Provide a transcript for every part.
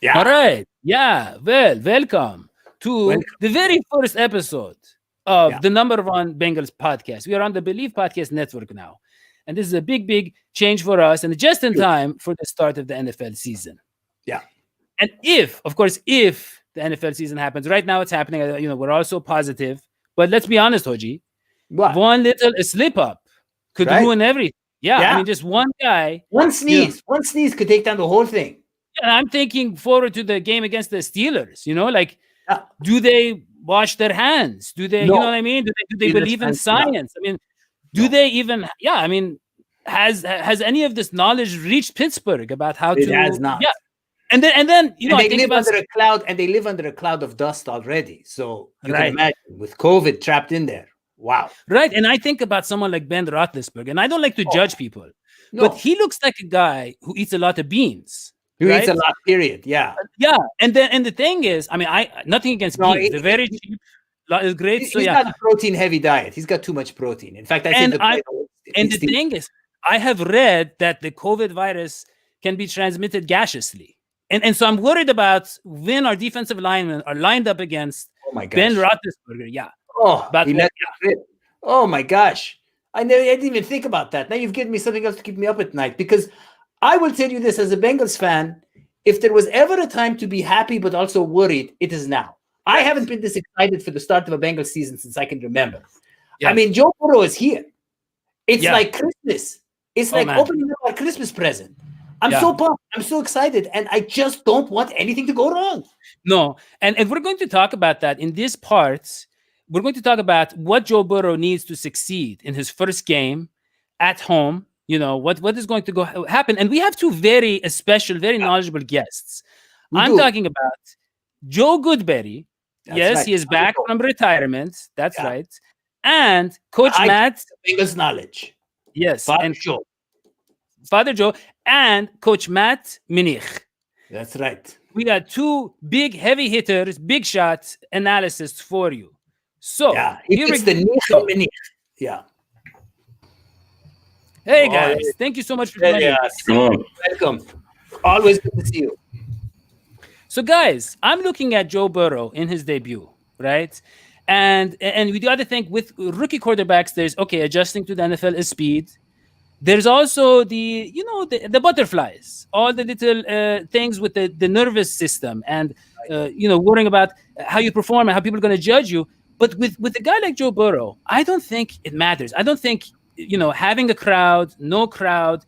Yeah. All right. Yeah. Well, welcome to Welcome. the very first episode of Yeah. the number one Bengals podcast. We are on the Believe Podcast Network now. And this is a big, big change for us and just in Huge. time for the start of the NFL season. Yeah. And if, of course, if the NFL season happens, right now it's happening, we're all so positive. But let's be honest, Hodgie, What? one little slip up could Right? ruin everything. Yeah. I Yeah. mean, just one guy, One sneeze could take down the whole thing. and I'm thinking forward to the game against the Steelers. Like, Yeah. do they wash their hands? Do they, you know No. what I mean? Do they Steelers believe in fans do not. science? I mean, do No. they even? Yeah, I mean, has any of this knowledge reached Pittsburgh about how It to? has not. Yeah, and then And I they think live about under a cloud, and they live under a cloud of dust already. So you can right, imagine with COVID trapped in there. Wow. right, and I think about someone like Ben Roethlisberger, and I don't like to Oh, judge people, but no. he looks like a guy who eats a lot of beans. Who eats a Right? lot, period. Yeah. Yeah, and the thing is, I mean, I nothing against No, beans; they're very cheap, is great. So he's yeah, got a protein heavy diet. He's got too much protein. In fact, I say and the I and the it's the- thing is, I have read that the COVID virus can be transmitted gaseously. And so I'm worried about when our defensive linemen are lined up against oh my Ben gosh. Roethlisberger. Yeah. Oh, But he let it rip. Oh my gosh. I didn't even think about that. Now you've given me something else to keep me up at night, because I will tell you this as a Bengals fan, if there was ever a time to be happy but also worried, it is now. I haven't been this excited for the start of a Bengals season since I can remember. Yeah. I mean, Joe Burrow is here. It's Yeah. like Christmas. It's Oh, like man. opening up our Christmas present. I'm Yeah. so pumped. I'm so excited. And I just don't want anything to go wrong. No. And we're going to talk about that in this part. We're going to talk about what Joe Burrow needs to succeed in his first game at home. What is going to happen. And we have two very special, very knowledgeable guests. We I'm do. talking about Joe Goodberry. That's Yes, right. he is back from retirement. That's Yeah. right. And Coach I- Matt. Bengals knowledge. Yes. Father And Joe. Father Joe and Coach Matt Minich. That's right. We got two big heavy hitters, big shots analysis for you. So Yeah. He here we fits the go. niche of Minich. Yeah. Hey Oh, guys, yeah. thank you so much for joining Yeah. us. Come on. Welcome. Always good to see you. So guys, I'm looking at Joe Burrow in his debut, right? And we got to think with rookie quarterbacks, there's adjusting to the NFL is speed. There's also the butterflies, all the little things with the nervous system, and worrying about how you perform and how people are going to judge you. But with a guy like Joe Burrow, I don't think it matters. I don't think having a crowd, no crowd.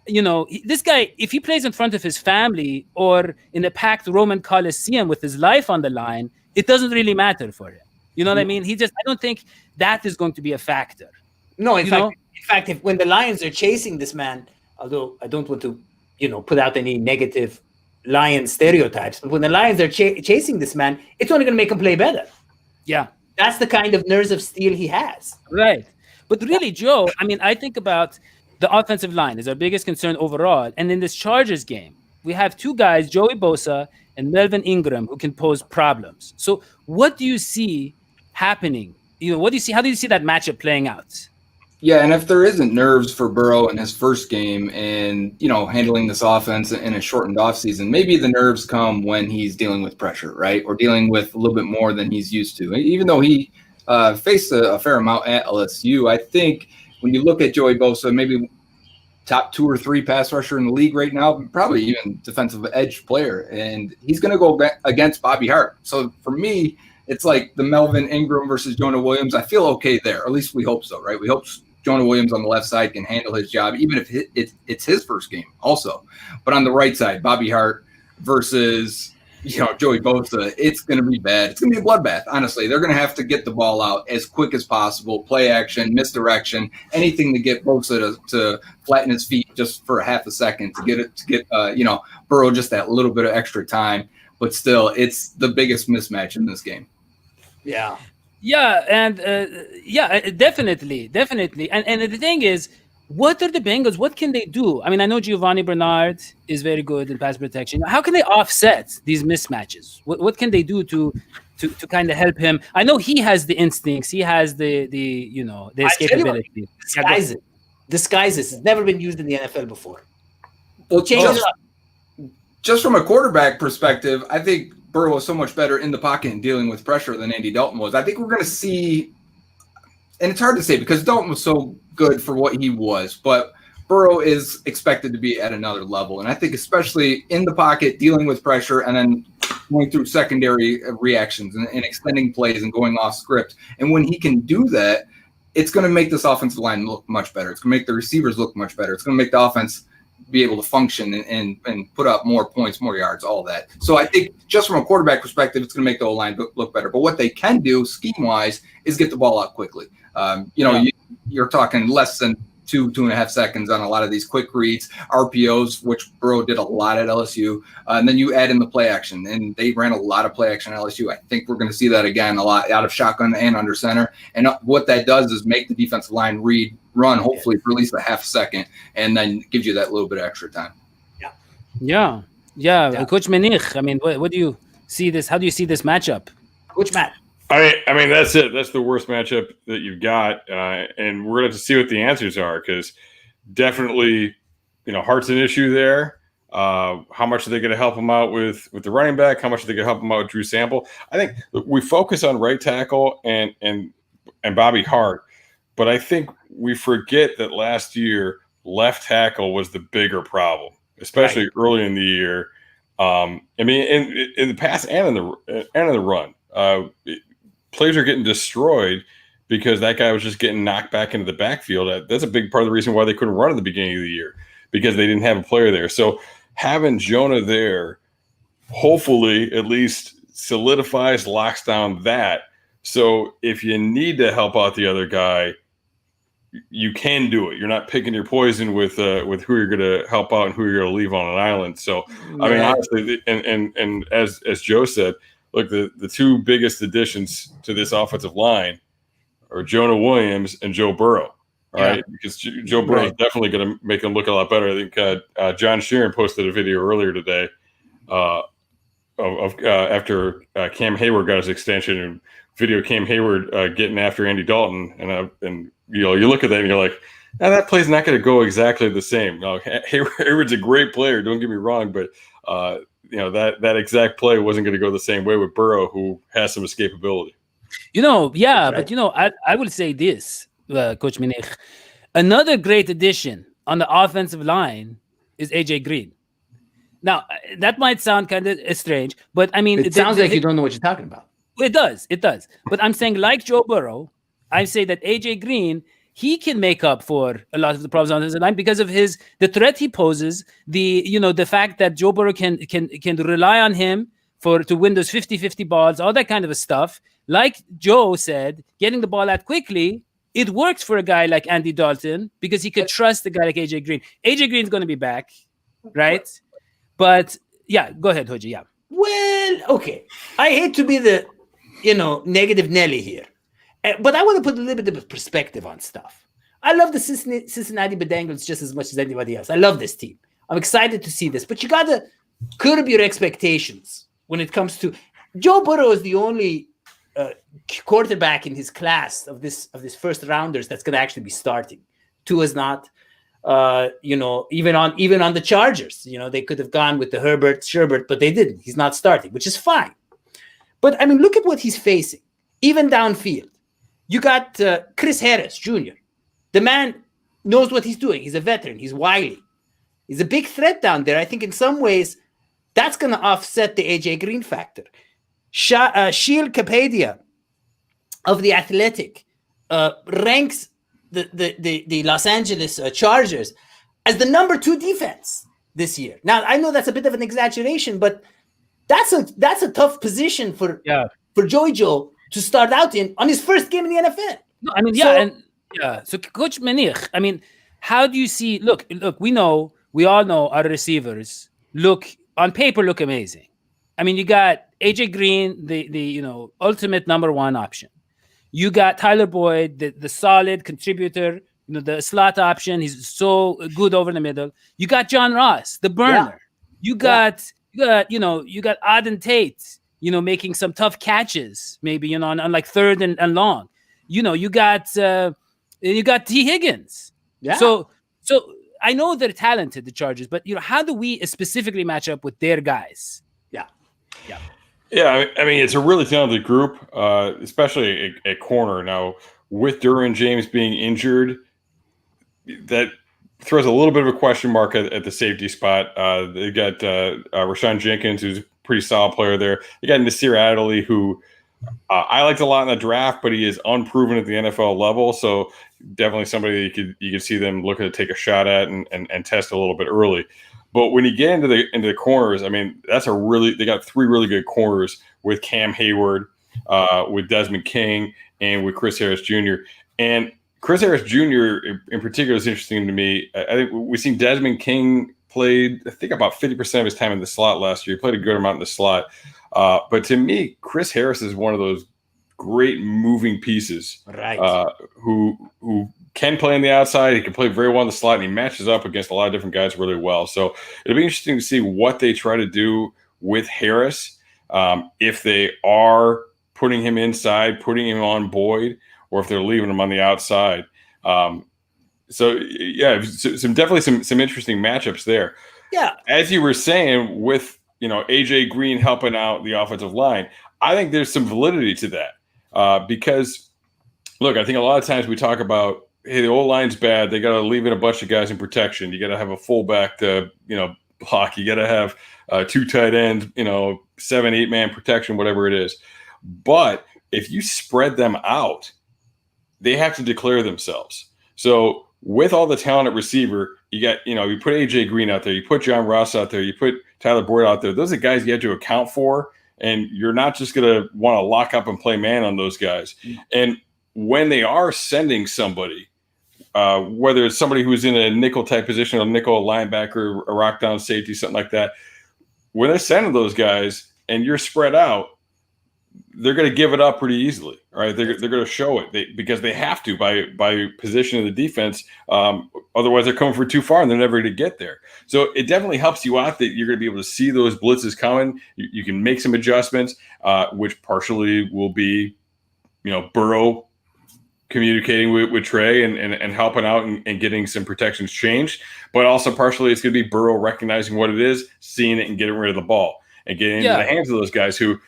This guy, if he plays in front of his family or in a packed Roman Colosseum with his life on the line, it doesn't really matter for him. You know what I mean? I don't think that is going to be a factor. No, in You fact, know? when the Lions are chasing this man, although I don't want to, put out any negative Lion stereotypes, but when the Lions are chasing this man, it's only going to make him play better. Yeah, That's the kind of nerves of steel he has. right. But really, Joe, I mean, I think about the offensive line is our biggest concern overall. And in this Chargers game, we have two guys, Joey Bosa and Melvin Ingram, who can pose problems. So what do you see happening? What do you see? How do you see that matchup playing out? Yeah, and if there isn't nerves for Burrow in his first game and, handling this offense in a shortened offseason, maybe the nerves come when he's dealing with pressure, right? Or dealing with a little bit more than he's used to. Even though he faced a fair amount at LSU, I think when you look at Joey Bosa, maybe top 2 or 3 pass rusher in the league right now, probably even defensive edge player, and he's going to go against Bobby Hart. So for me, it's like the Melvin Ingram versus Jonah Williams. I feel okay there. Or at least we hope so, right? We hope Jonah Williams on the left side can handle his job, even if it's his first game also. But on the right side, Bobby Hart versus Joey Bosa, it's going to be bad. It's going to be a bloodbath, honestly. They're going to have to get the ball out as quick as possible, play action, misdirection, anything to get Bosa to flatten his feet just for a half a second to get Burrow just that little bit of extra time. But still, it's the biggest mismatch in this game. Yeah. Yeah, and definitely. And the thing is, what are the Bengals? What can they do? I mean, I know Giovanni Bernard is very good in pass protection. How can they offset these mismatches? What can they do to kind of help him? I know he has the instincts. He has the escapability. Disguises. It's never been used in the NFL before. Well, Change it up. just from a quarterback perspective, I think Burrow was so much better in the pocket and dealing with pressure than Andy Dalton was. I think we're going to see, and it's hard to say because Dalton was so good for what he was, but Burrow is expected to be at another level. And I think especially in the pocket, dealing with pressure and then going through secondary reactions and extending plays and going off script. And when he can do that, it's going to make this offensive line look much better. It's going to make the receivers look much better. It's going to make the offense be able to function and put up more points, more yards, all that. So I think just from a quarterback perspective, it's going to make the O-line look better. But what they can do scheme-wise is get the ball out quickly. You're talking less than 2.5 seconds on a lot of these quick reads, RPOs, which Burrow did a lot at LSU. And then you add in the play action, and they ran a lot of play action at LSU. I think we're going to see that again a lot out of shotgun and under center. And what that does is make the defensive line run, hopefully for at least a half second, and then gives you that little bit of extra time. Yeah. Coach Minich, I mean, what do you see this? How do you see this matchup? Coach Matt. I mean, that's it. That's the worst matchup that you've got. And we're going to have to see what the answers are because definitely, Hart's an issue there. How much are they going to help him out with the running back? How much are they going to help him out with Drew Sample? I think we focus on right tackle and Bobby Hart, but I think we forget that last year left tackle was the bigger problem, especially early in the year. I mean, in the pass and in the run. Plays are getting destroyed because that guy was just getting knocked back into the backfield. That's a big part of the reason why they couldn't run at the beginning of the year because they didn't have a player there. So having Jonah there, hopefully at least solidifies, locks down that. So if you need to help out the other guy, you can do it. You're not picking your poison with who you're going to help out and who you're going to leave on an island. So, I mean, honestly, and as Joe said, look, the two biggest additions to this offensive line are Jonah Williams and Joe Burrow. All right, because Joe Burrow is definitely going to make him look a lot better. I think John Sheeran posted a video earlier today after Cam Hayward got his extension and video Cam Hayward getting after Andy Dalton, and you look at that and you're like, that play's not going to go exactly the same. Hayward's a great player, don't get me wrong, but that exact play wasn't going to go the same way with Burrow, who has some escapability. But I will say this, Coach Minich. Another great addition on the offensive line is AJ Green. Now, that might sound kind of strange, but I mean, it sounds like you don't know what you're talking about. It does. But I'm saying, like Joe Burrow, I say that AJ Green, he can make up for a lot of the problems on his line because of the threat he poses, the fact that Joe Burrow can rely on him to win those 50-50 balls, all that kind of stuff. Like Joe said, getting the ball out quickly, it works for a guy like Andy Dalton because he could trust a guy like AJ Green. AJ Green's going to be back, right? But yeah, go ahead, Hodgie. Yeah. Well, okay. I hate to be the, negative Nelly here. But I want to put a little bit of perspective on stuff. I love the Cincinnati Bengals just as much as anybody else. I love this team. I'm excited to see this. But you got to curb your expectations when it comes to Joe Burrow is the only quarterback in his class of this first rounders that's going to actually be starting. Tua's not. Even on the Chargers, they could have gone with the Sherbert, but they didn't. He's not starting, which is fine. But I mean, look at what he's facing, even downfield. You got Chris Harris Jr. The man knows what he's doing. He's a veteran. He's wily. He's a big threat down there. I think in some ways that's going to offset the AJ Green factor. Sheil Kapadia of The Athletic ranks the Los Angeles Chargers as the number 2 defense this year. Now, I know that's a bit of an exaggeration, but that's a tough position for Joey Joe to start out in on his first game in the NFL. No, I mean, So, Coach Minich, I mean, how do you see? Look, we all know our receivers on paper look amazing. I mean, you got AJ Green, the ultimate number 1 option. You got Tyler Boyd, the solid contributor, the slot option. He's so good over the middle. You got John Ross, the burner. You got Auden Tate, making some tough catches, maybe, on like third and long. You got T. Higgins. Yeah. So I know they're talented, the Chargers, but how do we specifically match up with their guys? Yeah, I mean, it's a really talented group, especially at corner. Now, with Derwin James being injured, that throws a little bit of a question mark at the safety spot. They got Rashawn Jenkins, who's a pretty solid player there. They got Nasir Adderley, who I liked a lot in the draft, but he is unproven at the NFL level. So definitely somebody you could see them looking to take a shot at and test a little bit early. But when you get into the corners, I mean, they got three really good corners with Cam Hayward, with Desmond King, and with Chris Harris Jr. And Chris Harris Jr. in particular is interesting to me. I think we've seen Desmond King played, I think, about 50% of his time in the slot last year. He played a good amount in the slot. But to me, Chris Harris is one of those great moving pieces, right? Who can play on the outside. He can play very well in the slot, and he matches up against a lot of different guys really well. So it'll be interesting to see what they try to do with Harris, if they are putting him inside, putting him on Boyd, or if they're leaving him on the outside. So yeah, definitely some interesting matchups there. Yeah, as you were saying, with AJ Green helping out the offensive line, I think there's some validity to that, because look, I think a lot of times we talk about, hey, the old line's bad. They got to leave in a bunch of guys in protection. You got to have a fullback to block. You got to have two tight ends, 7-8 man protection, whatever it is. But if you spread them out, they have to declare themselves. So with all the talent at receiver, you got, you put AJ Green out there, you put John Ross out there, you put Tyler Boyd out there. Those are guys you have to account for, and you're not just going to want to lock up and play man on those guys. And when they are sending somebody, whether it's somebody who's in a nickel type position, a nickel linebacker, a rock down safety, something like that, when they're sending those guys and you're spread out, they're going to give it up pretty easily, right? They're going to show it because they have to by positioning the defense. Otherwise, they're coming for too far and they're never going to get there. So it definitely helps you out that you're going to be able to see those blitzes coming. You can make some adjustments, which partially will be, Burrow communicating with Trey and helping out and getting some protections changed. But also partially it's going to be Burrow recognizing what it is, seeing it and getting rid of the ball and getting into the hands of those guys who,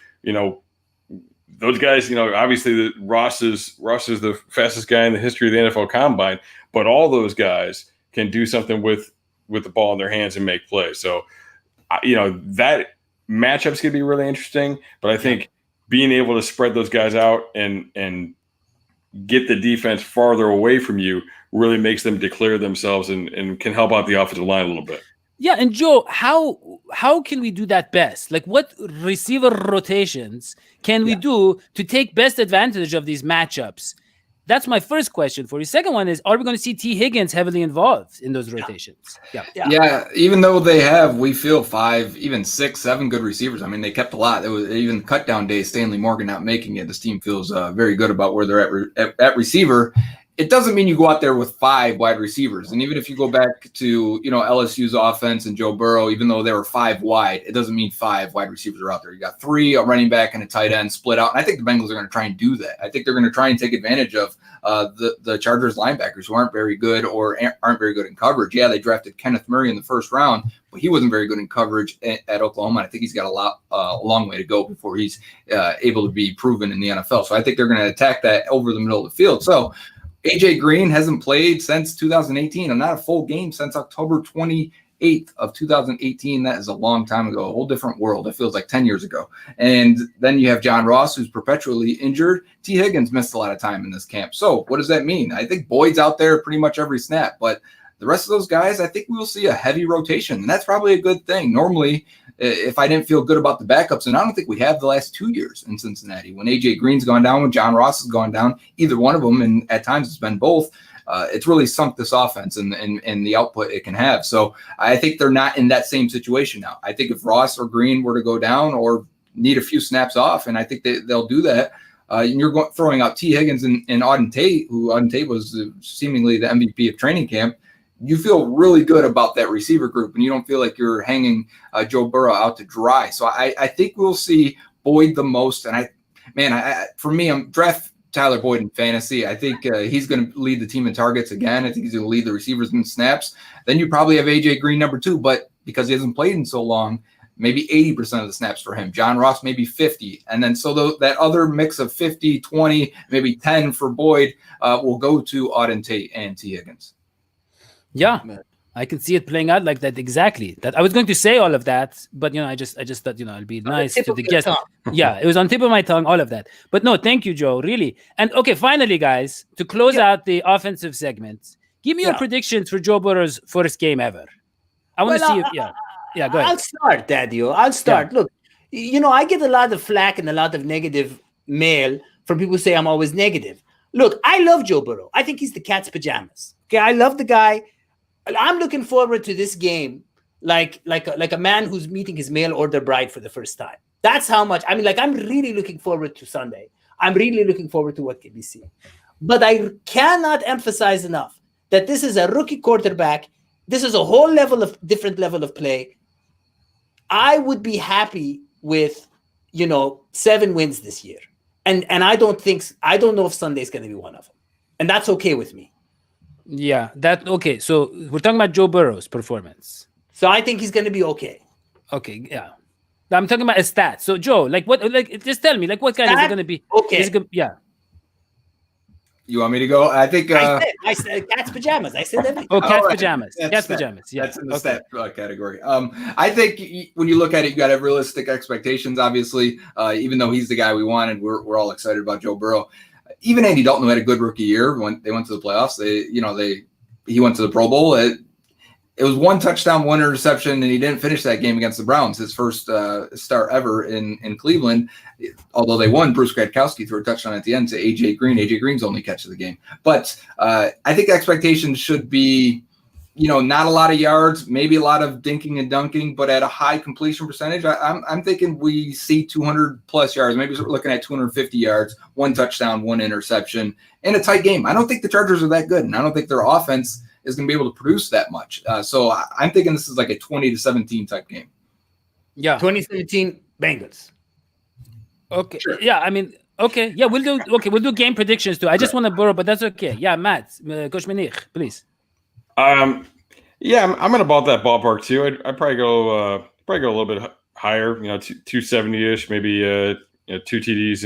those guys, obviously Ross is the fastest guy in the history of the NFL Combine, but all those guys can do something with the ball in their hands and make plays. So, that matchup's going to be really interesting, but I think being able to spread those guys out and get the defense farther away from you really makes them declare themselves and can help out the offensive line a little bit. Yeah, and Joe, how can we do that best? Like, what receiver rotations can we do to take best advantage of these matchups? That's my first question for you. Second one is, are we going to see T. Higgins heavily involved in those rotations? Yeah. Even though they have, we feel 5, even 6, 7 good receivers. I mean, they kept a lot. There was even cut down days, Stanley Morgan not making it. This team feels very good about where they're at receiver. It doesn't mean you go out there with 5 wide receivers. And even if you go back to, LSU's offense and Joe Burrow, even though they were 5 wide, it doesn't mean 5 wide receivers are out there. You got 3, a running back and a tight end split out. And I think the Bengals are going to try and do that. I think they're going to try and take advantage of the Chargers linebackers who aren't very good or aren't very good in coverage. Yeah, they drafted Kenneth Murray in the first round, but he wasn't very good in coverage at Oklahoma. I think he's got a long way to go before he's able to be proven in the NFL. So I think they're going to attack that over the middle of the field. So AJ Green hasn't played since 2018, and not a full game since October 28th of 2018. That is a long time ago, a whole different world. It feels like 10 years ago. And then you have John Ross, who's perpetually injured. T. Higgins missed a lot of time in this camp. So what does that mean? I think Boyd's out there pretty much every snap, but the rest of those guys, I think we will see a heavy rotation, and that's probably a good thing. Normally, if I didn't feel good about the backups, and I don't think we have the last 2 years in Cincinnati, when AJ Green's gone down, when John Ross has gone down, either one of them, and at times it's been both, it's really sunk this offense and the output it can have. So I think they're not in that same situation now. I think if Ross or Green were to go down or need a few snaps off, and I think they'll do that, and you're throwing out T. Higgins and Auden Tate, who Auden Tate was seemingly the MVP of training camp, you feel really good about that receiver group, and you don't feel like you're hanging Joe Burrow out to dry. So I think we'll see Boyd the most. And for me, I'm draft Tyler Boyd in fantasy. I think he's going to lead the team in targets again. I think he's going to lead the receivers in snaps. Then you probably have AJ Green number 2, but because he hasn't played in so long, maybe 80% of the snaps for him. John Ross, maybe 50. And then so that other mix of 50, 20, maybe 10 for Boyd will go to Auden Tate and T. Higgins. Yeah, I can see it playing out like that. Exactly. That I was going to say all of that, but I just thought it'll be nice to the guest. Yeah, it was on the tip of my tongue, all of that. But no, thank you, Joe. Really. And okay, finally, guys, to close out the offensive segment, give me your predictions for Joe Burrow's first game ever. I want to see. Yeah, go ahead. I'll start, Dadio. I'll start. Yeah. Look, I get a lot of flack and a lot of negative mail from people who say I'm always negative. Look, I love Joe Burrow. I think he's the cat's pajamas. Okay, I love the guy. I'm looking forward to this game like a man who's meeting his mail order bride for the first time. That's how much. I'm really looking forward to Sunday. I'm really looking forward to what can be seen. But I cannot emphasize enough that this is a rookie quarterback. This is a whole different level of play. I would be happy with, 7 wins this year. And I don't know if Sunday's going to be one of them. And that's okay with me. Yeah, okay. So we're talking about Joe Burrow's performance. So I think he's going to be okay. Okay, yeah. I'm talking about a stat. So Joe, just tell me, what kind is it going to be? Okay. Yeah. You want me to go? I think I said cat's pajamas. I said everything. Oh, cat's pajamas. Cat's pajamas. Yeah, that's in the stat category. I think when you look at it, you got to have realistic expectations. Obviously, even though he's the guy we wanted, we're all excited about Joe Burrow. Even Andy Dalton, who had a good rookie year when they went to the playoffs, he went to the Pro Bowl. It was 1 touchdown, 1 interception, and he didn't finish that game against the Browns, his first start ever in Cleveland. Although they won, Bruce Gradkowski threw a touchdown at the end to AJ Green. AJ Green's only catch of the game. But I think expectations should be, not a lot of yards, maybe a lot of dinking and dunking, but at a high completion percentage. I'm thinking we see 200 plus yards. Maybe we're looking at 250 yards, 1 touchdown, 1 interception, in a tight game. I don't think the Chargers are that good, and I don't think their offense is going to be able to produce that much. So I'm thinking this is like a 20-17 type game. Yeah. 2017 Bengals. Okay. Sure. Yeah, okay. Yeah, we'll do game predictions too. I just want to borrow, but that's okay. Yeah, Matt, Coach Minich, please. Yeah, I'm in about that ballpark too. I'd probably go a little bit higher, 270-ish, maybe 2 TDs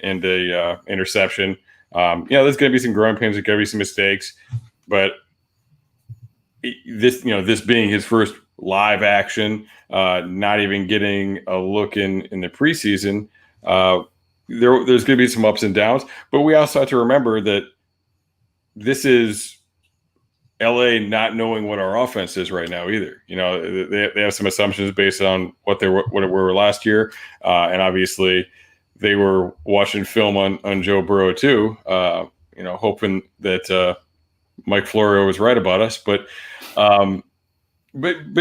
and a interception. There's going to be some growing pains, there's going to be some mistakes, but this being his first live action, not even getting a look in the preseason, there's going to be some ups and downs. But we also have to remember that this is LA not knowing what our offense is right now either. They have some assumptions based on what it were last year, and obviously they were watching film on Joe Burrow too. Hoping that Mike Florio was right about us, but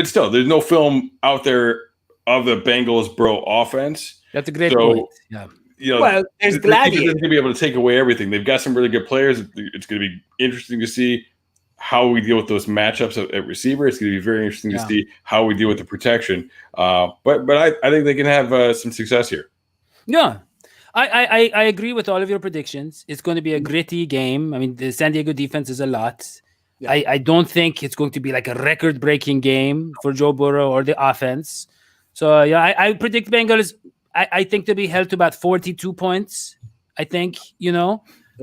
still, there's no film out there of the Bengals Burrow offense. That's a great point. Yeah. There's Dadio. They're going to be able to take away everything. They've got some really good players. It's going to be interesting to see how we deal with those matchups at receiver. It's going to be very interesting to see how we deal with the protection. But I think they can have some success here. Yeah. I agree with all of your predictions. It's going to be a gritty game. The San Diego defense is a lot. Yeah. I don't think it's going to be like a record-breaking game for Joe Burrow or the offense. So, I predict Bengals, I think they'll be held to about 42 points, I think,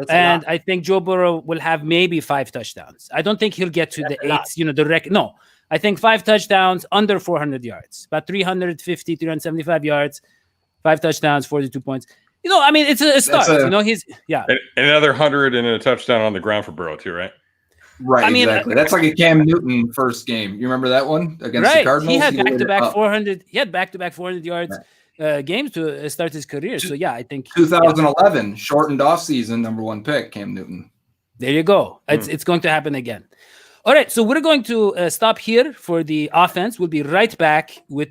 and I think Joe Burrow will have maybe 5 touchdowns. I don't think he'll get to the 8, the record. No, I think 5 touchdowns under 400 yards, about 350, 375 yards, 5 touchdowns, 42 points. It's a start. He's another 100 and a touchdown on the ground for Burrow too, right? Right, exactly. That's like a Cam Newton first game. You remember that one against the Cardinals? He had back-to-back 400. He had back-to-back 400 yards games to start his career. So I think 2011 shortened off season, number 1 pick, Cam Newton. There you go. It's going to happen again. All right, so we're going to stop here for the offense. We'll be right back with the